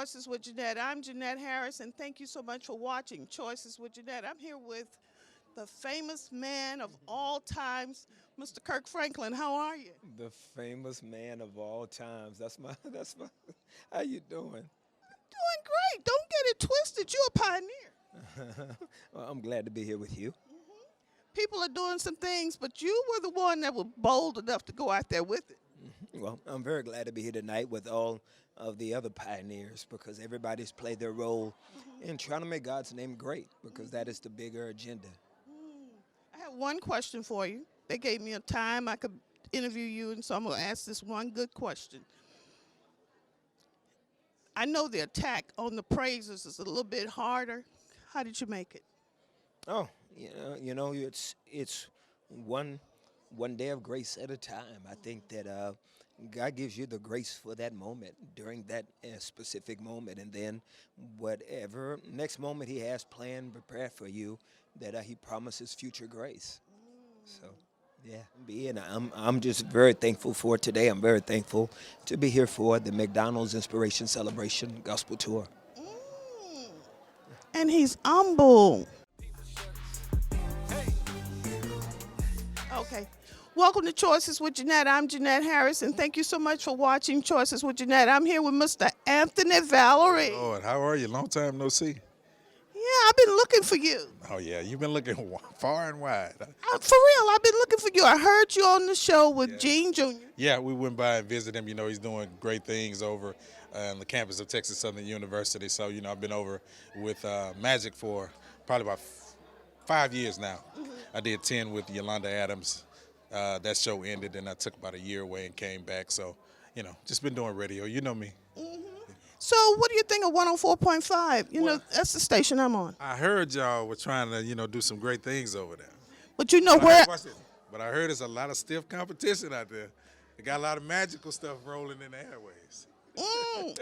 Choices with Jeanette. I'm Jeanette Harris, and thank you so much for watching Choices with Jeanette. I'm here with the famous man of all times, Mr. Kirk Franklin. How are you? The famous man of all times. That's my, how you doing? Doing great. Don't get it twisted. You're a pioneer. Well, I'm glad to be here with you. People are doing some things, but you were the one that was bold enough to go out there with it. Well, I'm very glad to be here tonight with all of the other pioneers because everybody's played their role in trying to make God's name great because that is the bigger agenda. I have one question for you. They gave me a time I could interview you, and so I'm going to ask this one good question. I know the attack on the praises is a little bit harder. How did you make it? Oh, it's one day of grace at a time. I think that God gives you the grace for that moment during that specific moment, and then whatever next moment He has planned, prepared for you, that He promises future grace. So, yeah, I'm just very thankful for today. I'm very thankful to be here for the McDonald's Inspiration Celebration Gospel Tour. And he's humble. Okay. Welcome to Choices with Jeanette. I'm Jeanette Harris, and thank you so much for watching Choices with Jeanette. I'm here with Mr. Anthony Vallarie. Lord, how are you? Long time no see. Yeah, I've been looking for you. Oh, yeah, you've been looking far and wide. For real, I've been looking for you. I heard you on the show with Gene Jr. Yeah, we went by and visited him. You know, he's doing great things over on the campus of Texas Southern University. So, you know, I've been over with Magic for probably about 5 years now. I did 10 with Yolanda Adams. That show ended, and I took about a year away and came back. So, you know, just been doing radio. You know me. So what do you think of 104.5? You know, that's the station I'm on. I heard y'all were trying to, you know, do some great things over there. But you know But I heard there's a lot of stiff competition out there. They got a lot of magical stuff rolling in the airways.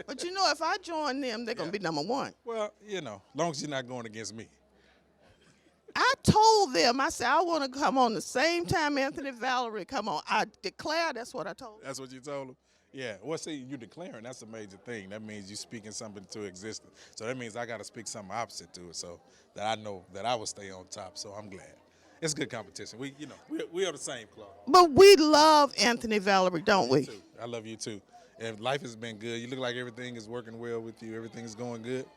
But you know, if I join them, they're going to be number one. Well, you know, as long as you're not going against me. I told them, I said, I want to come on the same time Anthony Vallarie come on. I declare, that's what I told them. That's what you told them? Yeah. Well, see, you're declaring. That's a major thing. That means you're speaking something to existence. So that means I got to speak something opposite to it so that I know that I will stay on top. So I'm glad. It's good competition. We are the same club. But we love Anthony Vallarie, don't we? Too. I love you, too. And life has been good. You look like everything is working well with you. Everything's going good.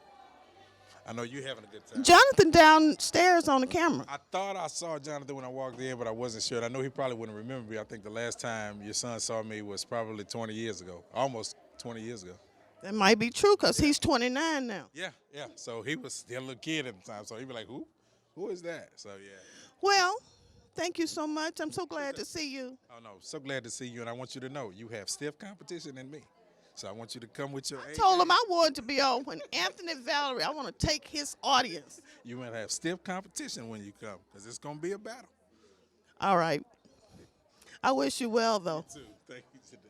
I know you're having a good time. Jonathan downstairs on the camera. I thought I saw Jonathan when I walked in, but I wasn't sure. I know he probably wouldn't remember me. I think the last time your son saw me was probably 20 years ago, almost 20 years ago. That might be true because he's 29 now. Yeah. So he was still a little kid at the time. So he'd be like, who? Who is that? So, yeah. Well, thank you so much. I'm so glad to see you. Oh, no, so glad to see you. And I want you to know you have stiff competition in me. So I want you to come with your I told him I wanted to be on when Anthony Vallarie, I want to take his audience. You want to have stiff competition when you come because it's going to be a battle. All right. I wish you well, though. You too. Thank you today.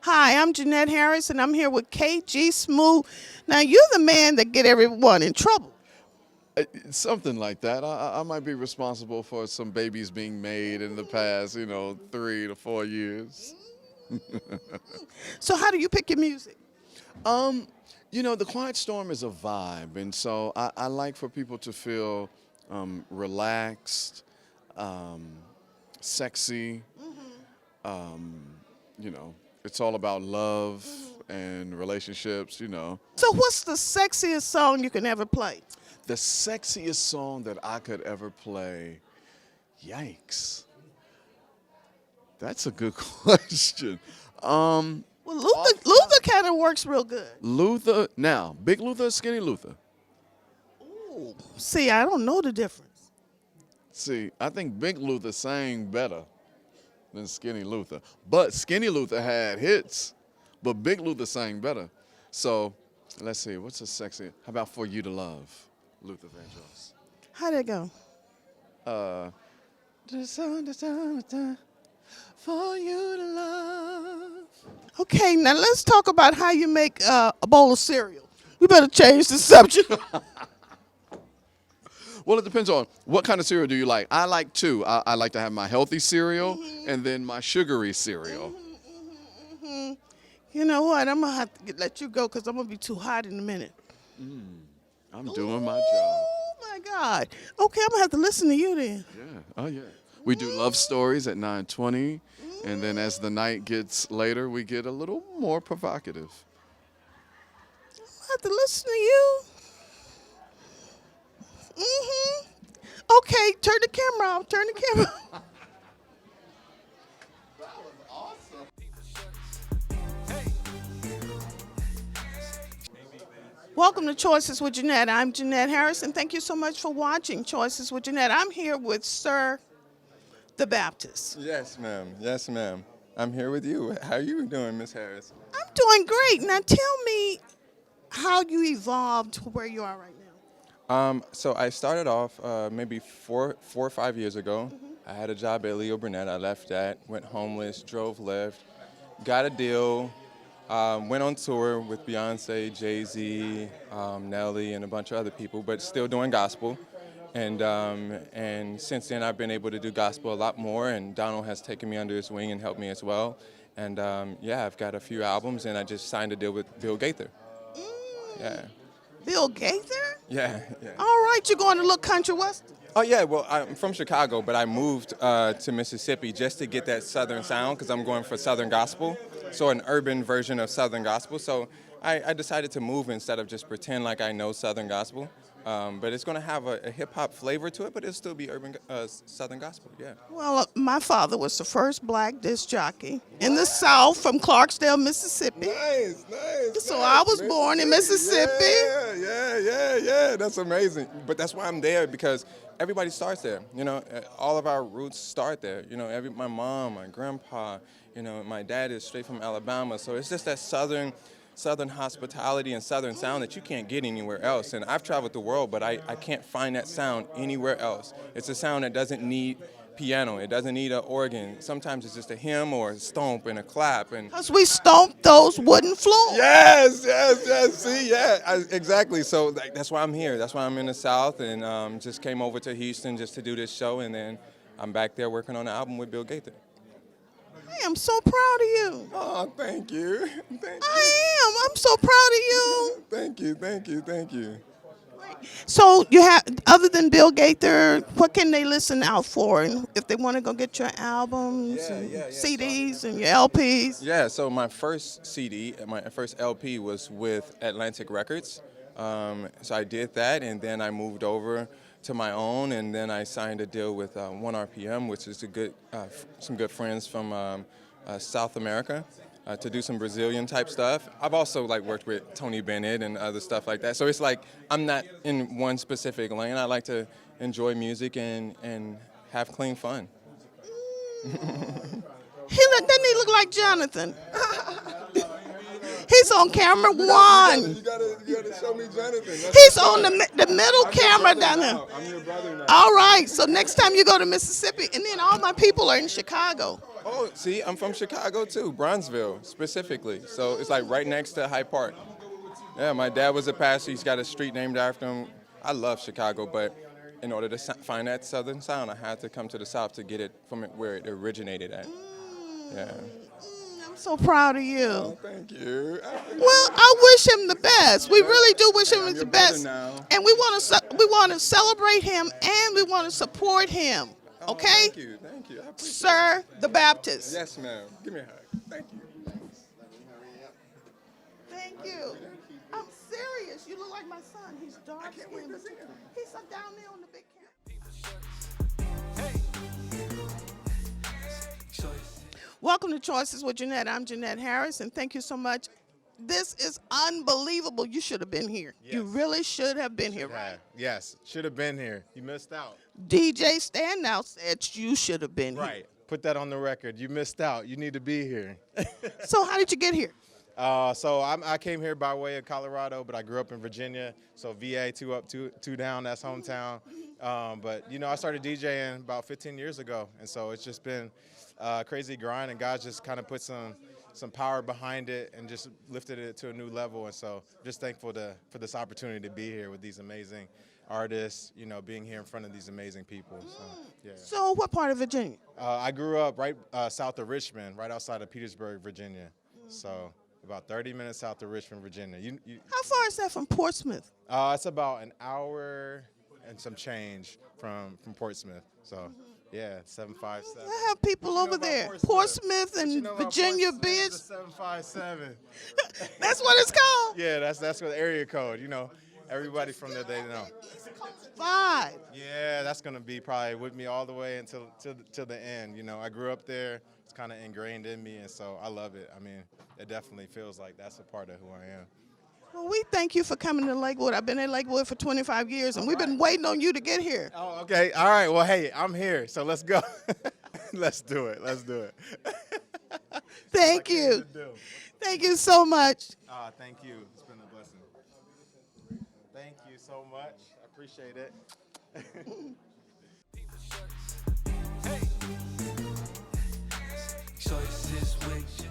Hi, I'm Jeanette Harris, and I'm here with KG Smooth. Now, you're the man that get everyone in trouble. Something like that. I might be responsible for some babies being made in the past, 3 to 4 years. So how do you pick your music? The Quiet Storm is a vibe, and so I like for people to feel relaxed, sexy. It's all about love and relationships, So what's the sexiest song you can ever play? The sexiest song that I could ever play, yikes. That's a good question. Well, Luther kind of works real good. Luther, now, Big Luther or Skinny Luther? Ooh, see, I don't know the difference. See, I think Big Luther sang better than Skinny Luther. But Skinny Luther had hits, but Big Luther sang better. So, let's see, what's a sexy, how about For You to Love? Luther Vandross. How'd it go? For you to love. Okay, now let's talk about how you make a bowl of cereal. We better change the subject. Well, it depends on what kind of cereal do you like. I like two. I like to have my healthy cereal and then my sugary cereal. You know what? I'm going to have to let you go because I'm going to be too hot in a minute. I'm doing my job. Oh, my God. Okay, I'm going to have to listen to you then. Yeah. Oh, yeah. We do love stories at 9:20, and then as the night gets later, we get a little more provocative. I have to listen to you. Okay, turn the camera off. Turn the camera off. Welcome to Choices with Jeanette. I'm Jeanette Harris, and thank you so much for watching Choices with Jeanette. I'm here with Sir the Baptist. Yes, ma'am. Yes, ma'am. I'm here with you. How are you doing, Miss Harris? I'm doing great. Now tell me how you evolved to where you are right now. So I started off maybe four or 5 years ago. I had a job at Leo Burnett. I left that, went homeless, drove Lyft, got a deal, went on tour with Beyonce, Jay-Z, Nelly, and a bunch of other people, but still doing gospel. And since then, I've been able to do gospel a lot more, and Donald has taken me under his wing and helped me as well. And yeah, I've got a few albums, and I just signed a deal with Bill Gaither. Yeah. Bill Gaither? Yeah. All right, you're going to look country western. Oh yeah, well I'm from Chicago, but I moved to Mississippi just to get that Southern sound because I'm going for Southern gospel, so an urban version of Southern gospel. So I decided to move instead of just pretend like I know Southern gospel. But it's going to have a hip-hop flavor to it, but it'll still be urban Southern gospel, yeah. Well, my father was the first black disc jockey in the South from Clarksdale, Mississippi. Nice. So I was born in Mississippi. Yeah. That's amazing. But that's why I'm there, because everybody starts there. You know, all of our roots start there. You know, my mom, my grandpa, you know, my dad is straight from Alabama. So it's just that Southern hospitality and Southern sound that you can't get anywhere else. And I've traveled the world, but I can't find that sound anywhere else. It's a sound that doesn't need piano. It doesn't need an organ. Sometimes it's just a hymn or a stomp and a clap. And Because we stomped those wooden floors. Yes. See, exactly. So that's why I'm here. That's why I'm in the South, and just came over to Houston just to do this show, and then I'm back there working on the album with Bill Gaither. I am so proud of you. Oh, thank you. I am. I'm so proud of you. Thank you. So you have, other than Bill Gaither, what can they listen out for? And if they want to go get your albums, and CDs, and your LPs. Yeah. So my first CD, my first LP was with Atlantic Records. So I did that, and then I moved over to my own, and then I signed a deal with 1RPM, which is some good friends from South America, to do some Brazilian type stuff. I've also worked with Tony Bennett and other stuff like that. So it's like I'm not in one specific lane. I like to enjoy music and have clean fun. Doesn't he look like Jonathan? He's on camera one. You gotta show me Jonathan. He's on the middle camera down there. I'm your brother now. All right, so next time you go to Mississippi, and then all my people are in Chicago. Oh, see, I'm from Chicago too, Bronzeville specifically. So it's right next to Hyde Park. Yeah, my dad was a pastor. He's got a street named after him. I love Chicago, but in order to find that Southern sound, I had to come to the South to get it from where it originated at. Yeah. I'm so proud of you. Oh, thank you. Well, I wish him the best. We really do wish him the best. Now. And we want to celebrate him, and we want to support him. Okay? Thank you. I appreciate Sir the Baptist. Yes, ma'am. Give me a hug. Thank you. Thank you. I'm serious. You look like my son. He's dark skinned. He's up down there on the big camera. Welcome to Choices with Jeanette. I'm Jeanette Harris, and thank you so much. This is unbelievable. You should have been here. Yes. You really should have been here, right? Yes, should have been here. You missed out. DJ StandOut said you should have been Right. Put that on the record. You missed out. You need to be here. here. So how did you get here? So I came here by way of Colorado, but I grew up in Virginia. So VA, two up, two down, that's hometown. But, I started DJing about 15 years ago. And so it's just been a crazy grind, and God just kind of put some power behind it and just lifted it to a new level. And so just thankful for this opportunity to be here with these amazing artist, you know, being here in front of these amazing people. So, yeah. So what part of Virginia? I grew up right south of Richmond, right outside of Petersburg, Virginia. So about 30 minutes south of Richmond, Virginia. How far is that from Portsmouth? It's about an hour and some change from Portsmouth. So, yeah, 757. I have people over there, Portsmouth and Virginia Beach. 757. That's what it's called. Yeah, that's what the area code. You know, everybody from there, they know. Vibe. Yeah, that's gonna be probably with me all the way until till the end. You know, I grew up there. It's kind of ingrained in me, and so I love it. I mean, it definitely feels like that's a part of who I am. Well, we thank you for coming to Lakewood. I've been in Lakewood for 25 years, and we've been waiting on you to get here. Oh, okay. All right. Well, hey, I'm here, so let's go. Let's do it. Let's do it. Thank you. Thank you so much. Thank you. It's been a blessing. Thank you so much. I appreciate it. Choices with